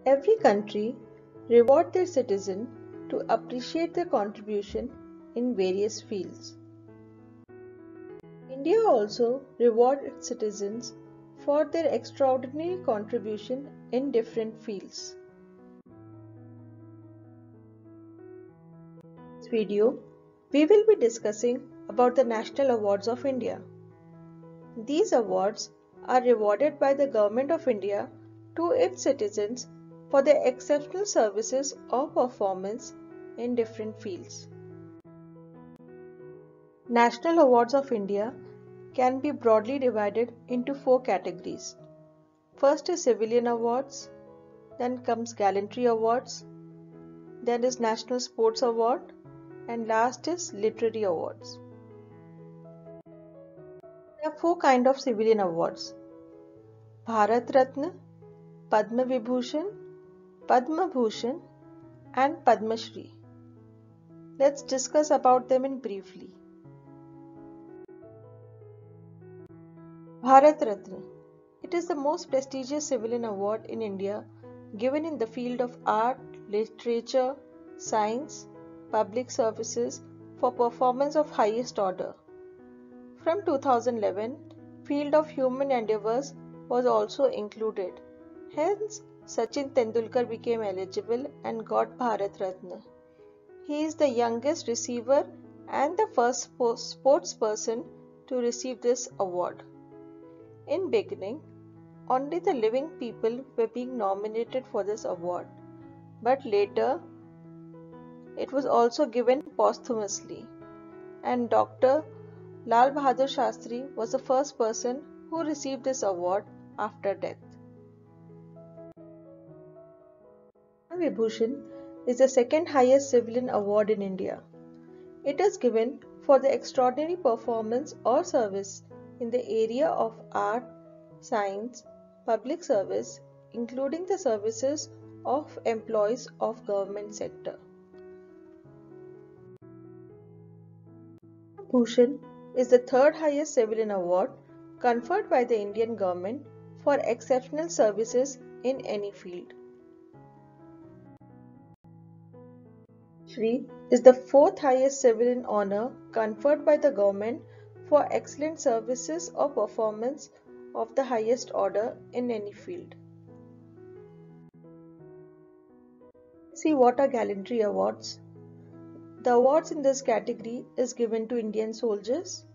Every country rewards their citizens to appreciate their contribution in various fields. India also rewards its citizens for their extraordinary contribution in different fields. In this video, we will be discussing about the National Awards of India. These awards are rewarded by the Government of India to its citizens for their exceptional services or performance in different fields. National Awards of India can be broadly divided into four categories. First is Civilian Awards, then comes Gallantry Awards, then is National Sports Award, and last is Literary Awards. There are four kinds of civilian awards: Bharat Ratna, Padma Vibhushan, Padma Bhushan, and Padma Shri. Let's discuss about them in briefly. Bharat Ratna. It is the most prestigious civilian award in India given in the field of art, literature, science, public services for performance of highest order. From 2011, field of human endeavors was also included. Hence, Sachin Tendulkar became eligible and got Bharat Ratna. He is the youngest receiver and the first sports person to receive this award. In beginning, only the living people were being nominated for this award, but later it was also given posthumously, and Dr. Lal Bahadur Shastri was the first person who received this award after death. Padma Vibhushan is the second highest civilian award in India. It is given for the extraordinary performance or service in the area of art, science, public service, including the services of employees of government sector. Padma Bhushan is the third highest civilian award conferred by the Indian government for exceptional services in any field. Shri is the fourth highest civilian honor conferred by the government for excellent services or performance of the highest order in any field. See what are Gallantry Awards. The awards in this category is given to Indian soldiers.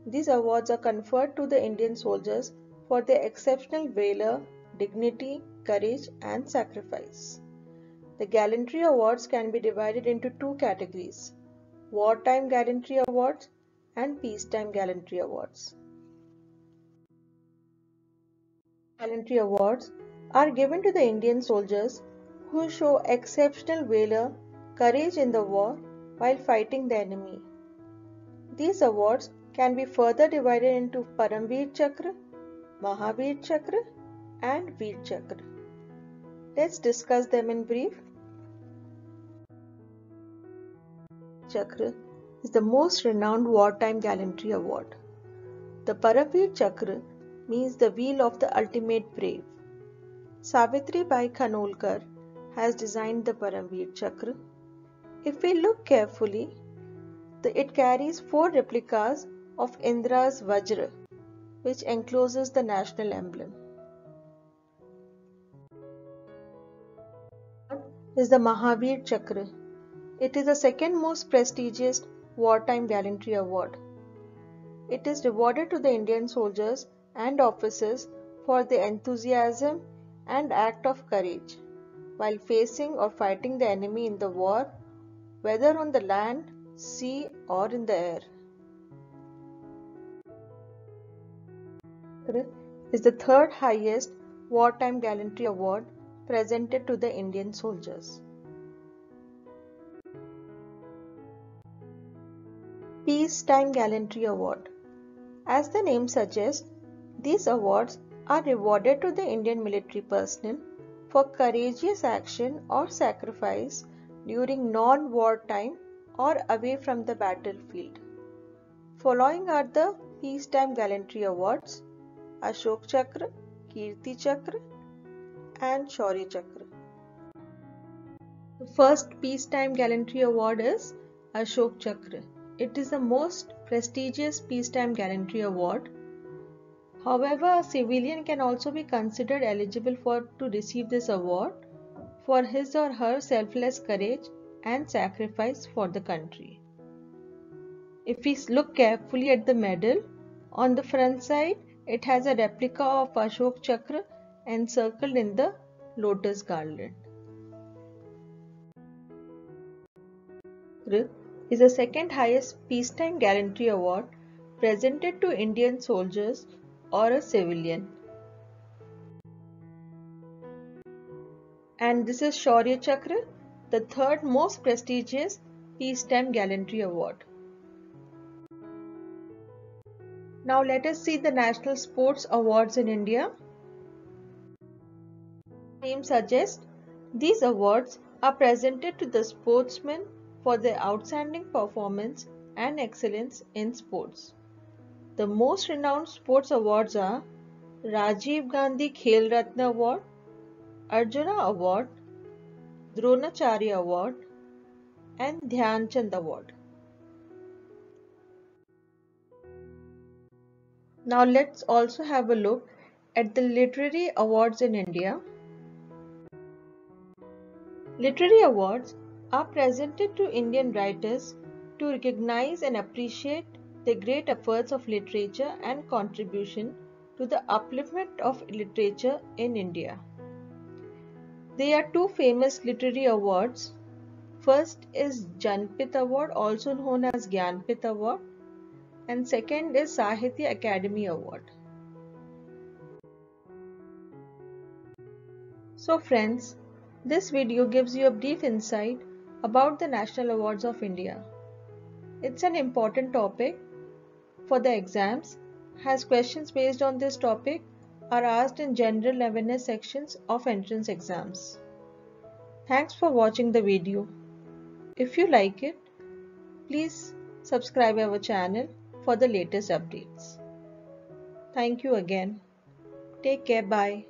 These awards are conferred to the Indian soldiers for their exceptional valor, dignity, courage and sacrifice. The Gallantry Awards can be divided into two categories: Wartime Gallantry Awards and Peacetime Gallantry Awards. Gallantry Awards are given to the Indian soldiers who show exceptional valor, courage in the war while fighting the enemy. These awards can be further divided into Paramveer Chakra, Mahavir Chakra and Veer Chakra. Let's discuss them in brief. Chakra is the most renowned wartime gallantry award. The Paramveer Chakra means the wheel of the ultimate brave. Savitri Bai Khanolkar has designed the Paramveer Chakra. If we look carefully, it carries four replicas of Indra's Vajra, which encloses the national emblem. Is the Mahavir Chakra. It is the second most prestigious wartime gallantry award. It is rewarded to the Indian soldiers and officers for their enthusiasm and act of courage while facing or fighting the enemy in the war, whether on the land, sea or in the air. Is the third highest wartime gallantry award presented to the Indian soldiers. Peacetime Gallantry Award. As the name suggests, these awards are rewarded to the Indian military personnel for courageous action or sacrifice during non-war time or away from the battlefield. Following are the Peacetime Gallantry Awards: Ashok Chakra, Kirti Chakra and Shaurya Chakra. The first Peacetime Gallantry Award is Ashok Chakra. It is the most prestigious peacetime gallantry award. However, a civilian can also be considered eligible to receive this award for his or her selfless courage and sacrifice for the country. If we look carefully at the medal, on the front side it has a replica of Ashok Chakra encircled in the lotus garland. Is the second highest peacetime gallantry award presented to Indian soldiers or a civilian. And this is Shaurya Chakra, the third most prestigious peacetime gallantry award. Now let us see the National Sports Awards in India. Name suggests these awards are presented to the sportsmen for their outstanding performance and excellence in sports. The most renowned sports awards are Rajiv Gandhi Khel Ratna Award, Arjuna Award, Dronacharya Award, and Dhyan Chand Award. Now let's also have a look at the literary awards in India. Literary awards are presented to Indian writers to recognize and appreciate the great efforts of literature and contribution to the upliftment of literature in India. There are two famous literary awards. First is Janpith Award, also known as Gyanpith Award, and second is Sahitya Academy Award. So friends, this video gives you a brief insight about the National Awards of India. It's an important topic for the exams, as questions based on this topic are asked in general awareness sections of entrance exams. Thanks for watching the video. If you like it, please subscribe our channel for the latest updates. Thank you again. Take care. Bye.